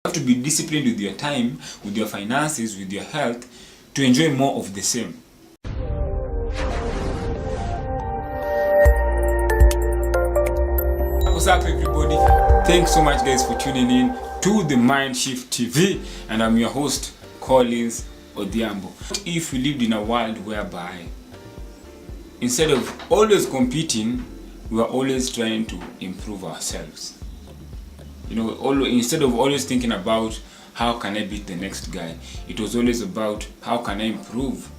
You have to be disciplined with your time, with your finances, with your health, to enjoy more of the same. What's up, everybody? Thanks so much, guys, for tuning in to the Mind Shift TV, and I'm your host, Collins Odhiambo. What if we lived in a world whereby instead of always competing, we are always trying to improve ourselves? Instead of always thinking about how can I beat the next guy, it was always about how can I improve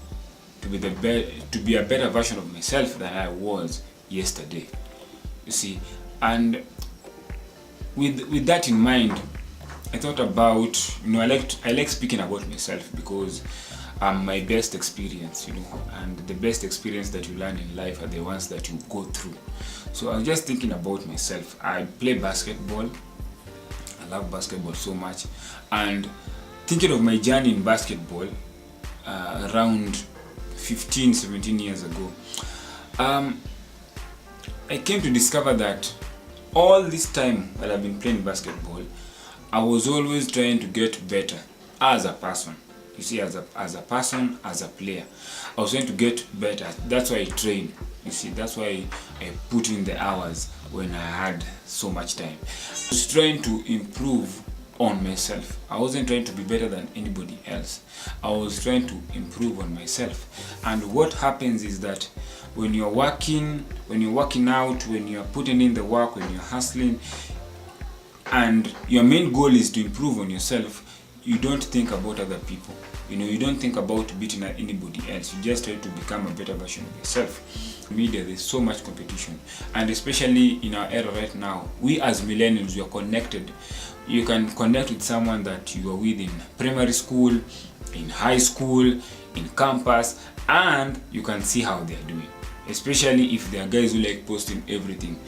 to be a better version of myself than I was yesterday. You see, and with that in mind, I thought about, I like speaking about myself because I'm my best experience, and the best experience that you learn in life are the ones that you go through. So I was just thinking about myself. I play basketball. I love basketball so much, and thinking of my journey in basketball around 15-17 years ago, I came to discover that all this time that I've been playing basketball, I was always trying to get better as a person. You see, as a person, as a player, I was trying to get better. That's why I trained. You see, that's why I put in the hours when I had so much time. I was trying to improve on myself. I wasn't trying to be better than anybody else. I was trying to improve on myself. And what happens is that when you're working out, when you're putting in the work, when you're hustling, and your main goal is to improve on yourself, you don't think about other people. You don't think about beating anybody else. You just try to become a better version of yourself. Media, there's so much competition, and especially in our era right now, we as millennials, we are connected. You can connect with someone that you are with in primary school, in high school, in campus, and you can see how they are doing. Especially if they are guys who like posting everything.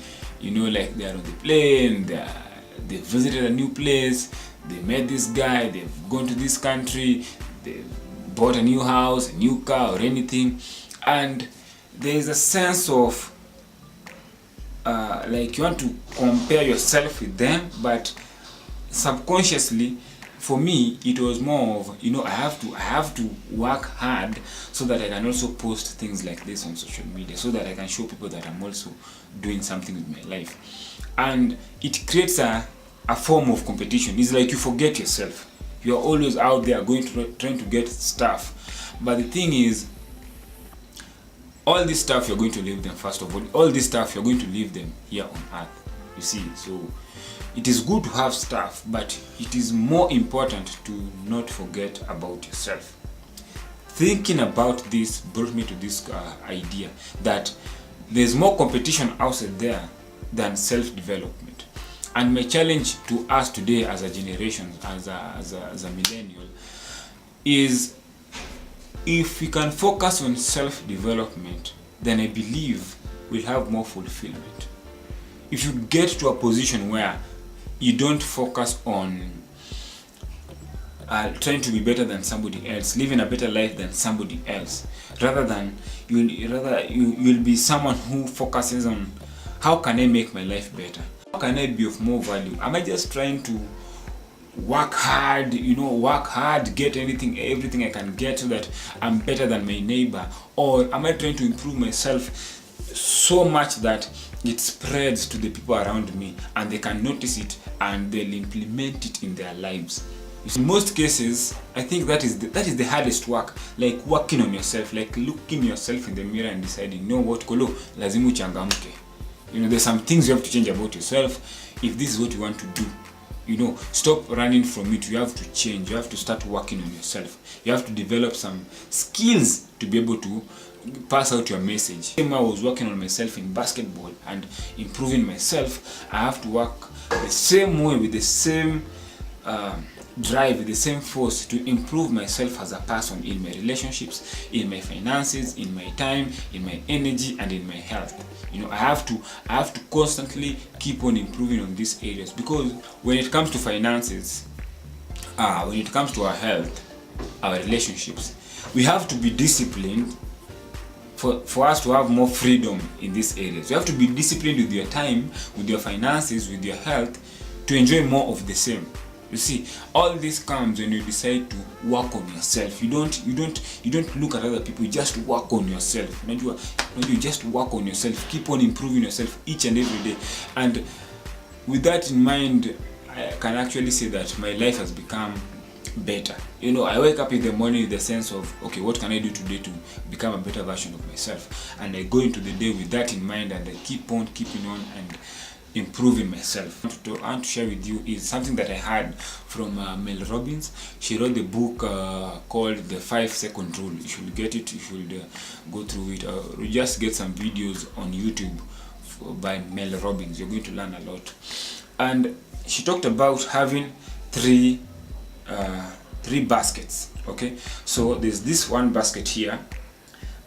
Like they are on the plane, they visited a new place, they met this guy, they've gone to this country, they bought a new house, a new car, or anything, and there is a sense of like you want to compare yourself with them, but subconsciously, for me, it was more of, I have to work hard so that I can also post things like this on social media, so that I can show people that I'm also doing something with my life. And it creates a form of competition. It's like you forget yourself. You're always out there trying to get stuff. But the thing is, all this stuff you're going to leave them. First of all this stuff you're going to leave them here on earth. You see, so it is good to have stuff, but it is more important to not forget about yourself. Thinking about this brought me to this idea that there's more competition outside there than self-development. And my challenge to us today as a generation, as a millennial, is if we can focus on self-development, then I believe we'll have more fulfillment. If you get to a position where you don't focus on trying to be better than somebody else, living a better life than somebody else, rather you'll be someone who focuses on how can I make my life better? How can I be of more value? Am I just trying to work hard, get everything I can get so that I'm better than my neighbor? Or am I trying to improve myself so much that it spreads to the people around me and they can notice it and they'll implement it in their lives? In most cases, I think that is the hardest work, like working on yourself, like looking yourself in the mirror and deciding, what kolo, lazima uchangamke. There's some things you have to change about yourself if this is what you want to do. Stop running from it. You have to change. You have to start working on yourself. You have to develop some skills to be able to pass out your message. When I was working on myself in basketball and improving myself, I have to work the same way, with the same drive, with the same force, to improve myself as a person in my relationships, in my finances, in my time, in my energy, and in my health. I have to constantly keep on improving on these areas, because when it comes to finances, when it comes to our health, our relationships, we have to be disciplined for us to have more freedom in these areas. You have to be disciplined with your time, with your finances, with your health, to enjoy more of the same. You see, all this comes when you decide to work on yourself. You don't look at other people. You just work on yourself. You just work on yourself. Keep on improving yourself each and every day. And with that in mind, I can actually say that my life has become better. I wake up in the morning with the sense of, okay, what can I do today to become a better version of myself? And I go into the day with that in mind, and I keep on keeping on and improving myself. What I want to share with you is something that I heard from Mel Robbins. She wrote the book called The 5-Second Rule. You should get it. You should go through it. Or just get some videos on YouTube by Mel Robbins. You're going to learn a lot. And she talked about having three baskets. Okay, so there's this one basket here,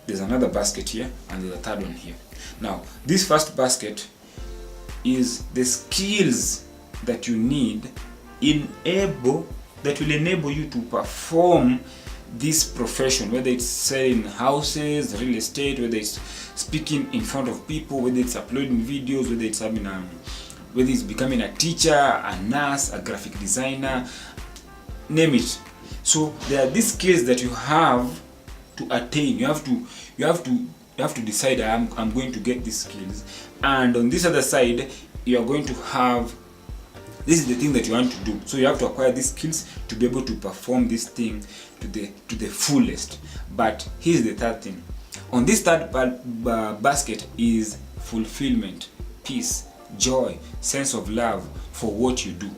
there's another basket here, and there's a third one here. Now, this first basket is the skills that you need that will enable you to perform this profession, whether it's selling houses, real estate, whether it's speaking in front of people, whether it's uploading videos, whether it's becoming a teacher, a nurse, a graphic designer, name it. So there are these skills that you have to attain. You have to decide, I'm going to get these skills, and on this other side you are going to have, this is the thing that you want to do. So you have to acquire these skills to be able to perform this thing to the fullest. But here's the third thing. On this third basket is fulfillment, peace, joy, sense of love for what you do.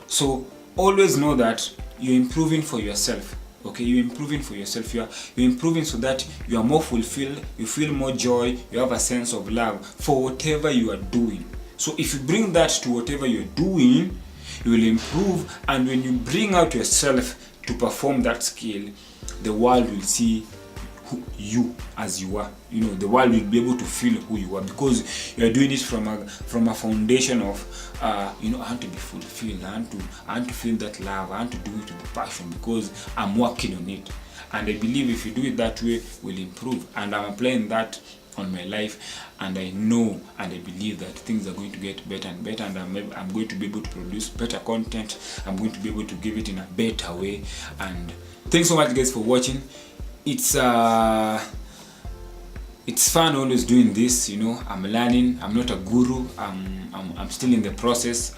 So always know that you're improving for yourself. Okay, you're improving for yourself. You're improving so that you are more fulfilled, you feel more joy, you have a sense of love for whatever you are doing. So if you bring that to whatever you're doing, you will improve. And when you bring out yourself to perform that skill, the world will see you as you are. The world will be able to feel who you are, because you are doing it from a foundation of I want to be fulfilled, I want to feel that love, I want to do it with passion because I'm working on it. And I believe if you do it that way, will improve. And I'm applying that on my life, and I know and I believe that things are going to get better and better, and I'm going to be able to produce better content. I'm going to be able to give it in a better way. And thanks so much, guys, for watching. It's fun always doing this. I'm learning. I'm not a guru. I'm still in the process.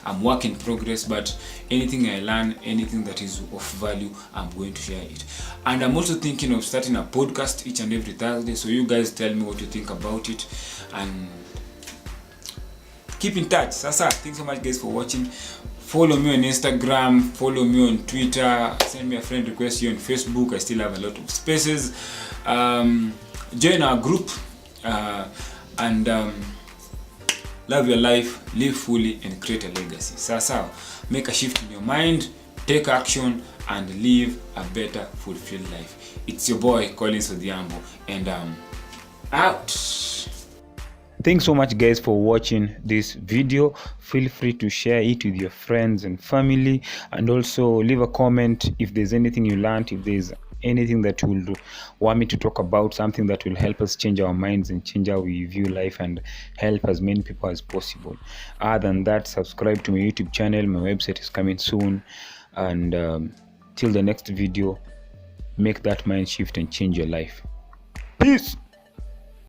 I'm work in progress. But anything I learn, anything that is of value, I'm going to share it. And I'm also thinking of starting a podcast each and every Thursday. So you guys tell me what you think about it, and keep in touch. Sasa, thanks so much, guys, for watching. Follow me on Instagram, follow me on Twitter, send me a friend request here on Facebook. I still have a lot of spaces. Join our group, and love your life, live fully, and create a legacy. So make a shift in your mind, take action, and live a better, fulfilled life. It's your boy Collins Odhiambo, and out. Thanks so much, guys, for watching this video. Feel free to share it with your friends and family, and also leave a comment if there's anything you learned, if there's anything that you will want me to talk about, something that will help us change our minds and change how we view life and help as many people as possible. Other than that, subscribe to my YouTube channel. My website is coming soon, and till the next video, make that mind shift and change your life. Peace.